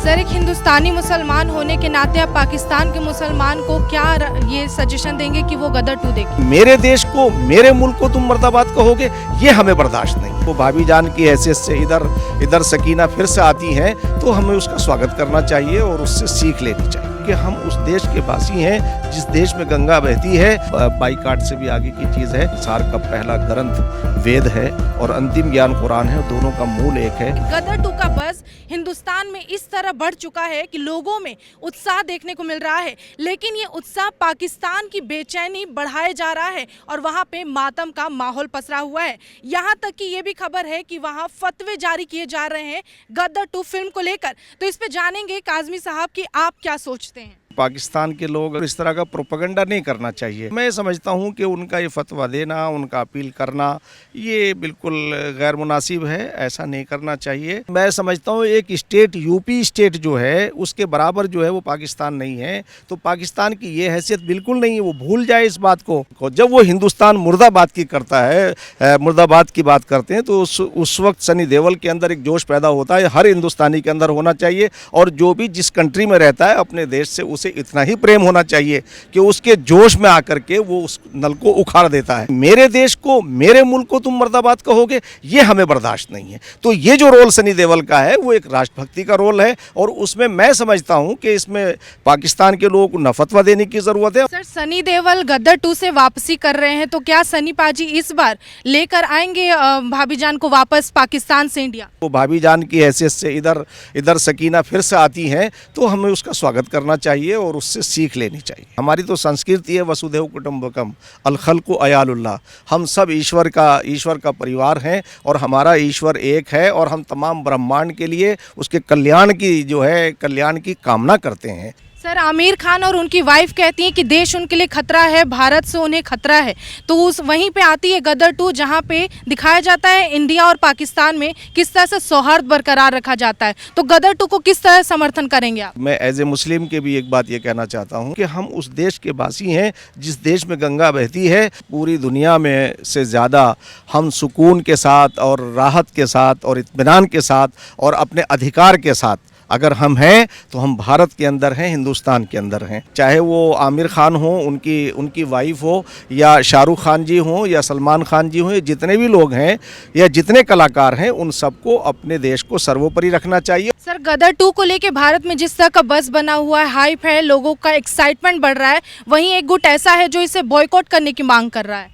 Sir, एक हिंदुस्तानी मुसलमान होने के नाते आप पाकिस्तान के मुसलमान को क्या ये सजेशन देंगे कि वो गदर 2 देखें? मेरे देश को, मेरे मुल्क को तुम मर्दाबाद कहोगे, ये हमें बर्दाश्त नहीं। वो भाभी जान की हैसियत से इधर सकीना फिर से आती हैं तो हमें उसका स्वागत करना चाहिए और उससे सीख लेनी चाहिए कि हम उस देश के वासी हैं जिस देश में गंगा बहती है। बाईकाट से भी आगे की चीज़ है। संसार का पहला ग्रंथ वेद है और अंतिम ज्ञान कुरान है, दोनों का मूल एक है। गदर 2 का बज़ हिंदुस्तान में इस तरह बढ़ चुका है कि लोगों में उत्साह देखने को मिल रहा है, लेकिन ये उत्साह पाकिस्तान की बेचैनी बढ़ाए जा रहा है और वहाँ पे मातम का माहौल पसरा हुआ है। यहाँ तक कि ये भी खबर है कि वहाँ फतवे जारी किए जा रहे हैं गदर 2 फिल्म को लेकर। तो इस पे जानेंगे काज़मी साहब कि आप क्या सोचते हैं। पाकिस्तान के लोग इस तरह का प्रोपेगेंडा नहीं करना चाहिए। मैं समझता हूं कि उनका ये फतवा देना, उनका अपील करना, ये बिल्कुल गैर मुनासिब है। ऐसा नहीं करना चाहिए। मैं समझता हूं एक स्टेट, यूपी स्टेट जो है उसके बराबर जो है वो पाकिस्तान नहीं है। तो पाकिस्तान की ये हैसियत बिल्कुल नहीं है। वो भूल जाए इस बात को। जब वो हिंदुस्तान मुर्दाबाद की करता है, मुर्दाबाद की बात करते हैं, तो उस वक्त सनी देओल के अंदर एक जोश पैदा होता है। हर हिंदुस्तानी के अंदर होना चाहिए और जो भी जिस कंट्री में रहता है अपने देश से उसे इतना ही प्रेम होना चाहिए कि उसके जोश में आकर के वो उस नल को उखाड़ देता है। मेरे देश को, मेरे मुल्क को तुम मर्दाबाद कहोगे, ये हमें बर्दाश्त नहीं है। तो ये जो रोल सनी देओल का है वो एक राष्ट्रभक्ति का रोल है और उसमें मैं समझता हूं कि इसमें पाकिस्तान के लोगों को न फतवा देने की जरूरत है। सर, सनी देओल गदर 2 से वापसी कर रहे हैं, तो क्या सनी पाजी इस बार लेकर आएंगे भाभी जान को वापस पाकिस्तान से इंडिया? वो भाभी जान की हैसियत से इधर सकीना फिर से आती हैं तो हमें उसका स्वागत करना चाहिए और उससे सीख लेनी चाहिए। हमारी तो संस्कृति है वसुधैव कुटुंबकम अल खल्कु अयालुल्लाह। हम सब ईश्वर का परिवार हैं और हमारा ईश्वर एक है और हम तमाम ब्रह्मांड के लिए उसके कल्याण की कामना करते हैं। सर, आमिर खान और उनकी वाइफ कहती हैं कि देश उनके लिए खतरा है, भारत से उन्हें खतरा है। तो उस वहीं पे आती है गदर 2, जहां पे दिखाया जाता है इंडिया और पाकिस्तान में किस तरह से सौहार्द बरकरार रखा जाता है। तो गदर 2 को किस तरह समर्थन करेंगे आप? मैं एज ए मुस्लिम के भी एक बात ये कहना चाहता हूँ कि हम उस देश के वासी हैं जिस देश में गंगा बहती है। पूरी दुनिया में से ज़्यादा हम सुकून के साथ और राहत के साथ और इत्मीनान के साथ और अपने अधिकार के साथ अगर हम हैं तो हम भारत के अंदर हैं, हिंदुस्तान के अंदर हैं। चाहे वो आमिर खान हो, उनकी वाइफ हो, या शाहरुख खान जी हो, या सलमान खान जी हो, या जितने भी लोग हैं या जितने कलाकार हैं, उन सबको अपने देश को सर्वोपरि रखना चाहिए। सर, गदर 2 को लेके भारत में जिस तरह का बज़ बना हुआ है, हाइप है, लोगों का एक्साइटमेंट बढ़ रहा है, वहीं एक गुट ऐसा है जो इसे बॉयकॉट करने की मांग कर रहा है।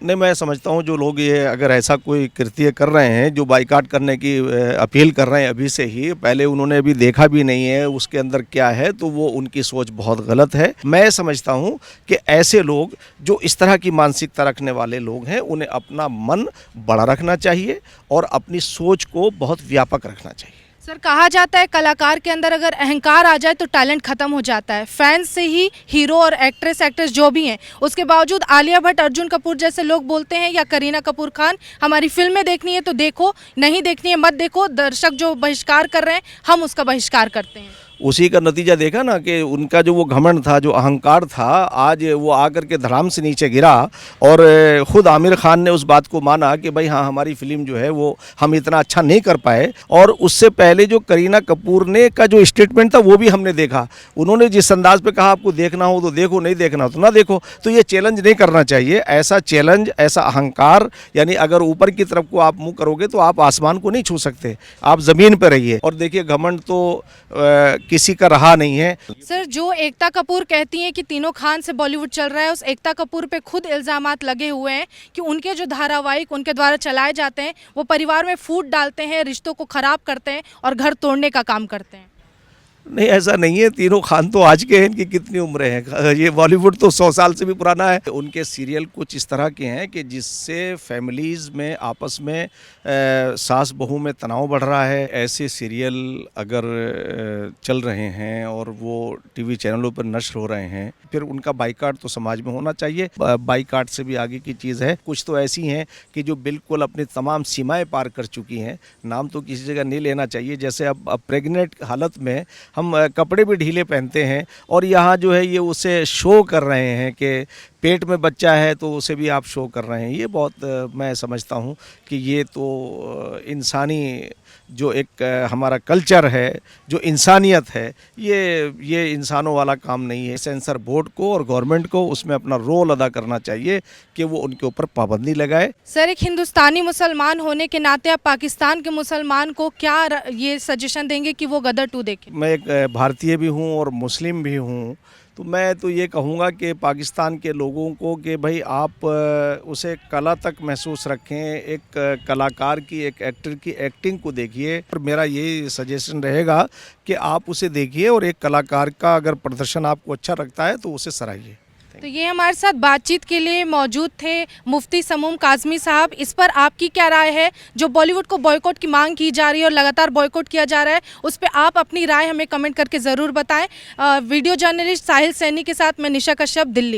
नहीं, मैं समझता हूँ जो लोग ये अगर ऐसा कोई कृत्य कर रहे हैं, जो बाइकाट करने की अपील कर रहे हैं अभी से ही, पहले उन्होंने अभी देखा भी नहीं है उसके अंदर क्या है, तो वो उनकी सोच बहुत गलत है। मैं समझता हूँ कि ऐसे लोग जो इस तरह की मानसिकता रखने वाले लोग हैं, उन्हें अपना मन बड़ा रखना चाहिए और अपनी सोच को बहुत व्यापक रखना चाहिए। सर, कहा जाता है कलाकार के अंदर अगर अहंकार आ जाए तो टैलेंट खत्म हो जाता है। फैंस से ही हीरो और एक्ट्रेस जो भी हैं, उसके बावजूद आलिया भट्ट, अर्जुन कपूर जैसे लोग बोलते हैं, या करीना कपूर खान, हमारी फिल्में देखनी है तो देखो, नहीं देखनी है मत देखो। दर्शक जो बहिष्कार कर रहे हैं, हम उसका बहिष्कार करते हैं। उसी का नतीजा देखा ना कि उनका जो वो घमंड था, जो अहंकार था, आज वो आकर के धड़ाम से नीचे गिरा और ख़ुद आमिर खान ने उस बात को माना कि भाई हाँ, हमारी फिल्म जो है वो हम इतना अच्छा नहीं कर पाए। और उससे पहले जो करीना कपूर ने का जो स्टेटमेंट था वो भी हमने देखा। उन्होंने जिस अंदाज पे कहा आपको देखना हो तो देखो, नहीं देखना हो तो ना देखो। तो ये चैलेंज नहीं करना चाहिए। ऐसा चैलेंज, ऐसा अहंकार, यानी अगर ऊपर की तरफ को आप मुँह करोगे तो आप आसमान को नहीं छू सकते, आप ज़मीन पर रहिए। और देखिए, घमंड तो किसी का रहा नहीं है। सर, जो एकता कपूर कहती हैं कि तीनों खान से बॉलीवुड चल रहा है, उस एकता कपूर पे खुद इल्ज़ामात लगे हुए हैं कि उनके जो धारावाहिक उनके द्वारा चलाए जाते हैं वो परिवार में फूट डालते हैं, रिश्तों को ख़राब करते हैं और घर तोड़ने का काम करते हैं। नहीं, ऐसा नहीं है। तीनों खान तो आज के हैं, इनकी कितनी उम्र है? ये बॉलीवुड तो 100 साल से भी पुराना है। उनके सीरियल कुछ इस तरह के हैं कि जिससे फैमिलीज़ में आपस में सास बहू में तनाव बढ़ रहा है। ऐसे सीरियल अगर चल रहे हैं और वो टीवी चैनलों पर नश्र हो रहे हैं, फिर उनका बाइकाट तो समाज में होना चाहिए। बाइकाट से भी आगे की चीज़ है। कुछ तो ऐसी हैं कि जो बिल्कुल अपनी तमाम सीमाएँ पार कर चुकी हैं। नाम तो किसी जगह नहीं लेना चाहिए। जैसे अब प्रेग्नेंट हालत में हम कपड़े भी ढीले पहनते हैं और यहाँ जो है ये उसे शो कर रहे हैं कि पेट में बच्चा है तो उसे भी आप शो कर रहे हैं। ये बहुत मैं समझता हूँ कि ये तो इंसानी जो एक हमारा कल्चर है, जो इंसानियत है, ये इंसानों वाला काम नहीं है। सेंसर बोर्ड को और गवर्नमेंट को उसमें अपना रोल अदा करना चाहिए कि वो उनके ऊपर पाबंदी लगाए। सर, एक हिंदुस्तानी मुसलमान होने के नाते आप पाकिस्तान के मुसलमान को क्या ये सजेशन देंगे कि वो गदर 2 देखें? मैं एक भारतीय भी हूँ और मुस्लिम भी हूँ, तो मैं तो ये कहूँगा कि पाकिस्तान के लोगों को कि भाई आप उसे कला तक महसूस रखें, एक कलाकार की, एक एक्टर की एक्टिंग को देखिए। और मेरा ये सजेशन रहेगा कि आप उसे देखिए और एक कलाकार का अगर प्रदर्शन आपको अच्छा लगता है तो उसे सराहिए। तो ये हमारे साथ बातचीत के लिए मौजूद थे मुफ्ती समूम काज़मी साहब। इस पर आपकी क्या राय है? जो बॉलीवुड को बॉयकॉट की मांग की जा रही है और लगातार बॉयकॉट किया जा रहा है, उस पर आप अपनी राय हमें कमेंट करके ज़रूर बताएं। वीडियो जर्नलिस्ट साहिल सैनी के साथ मैं निशा कश्यप, दिल्ली।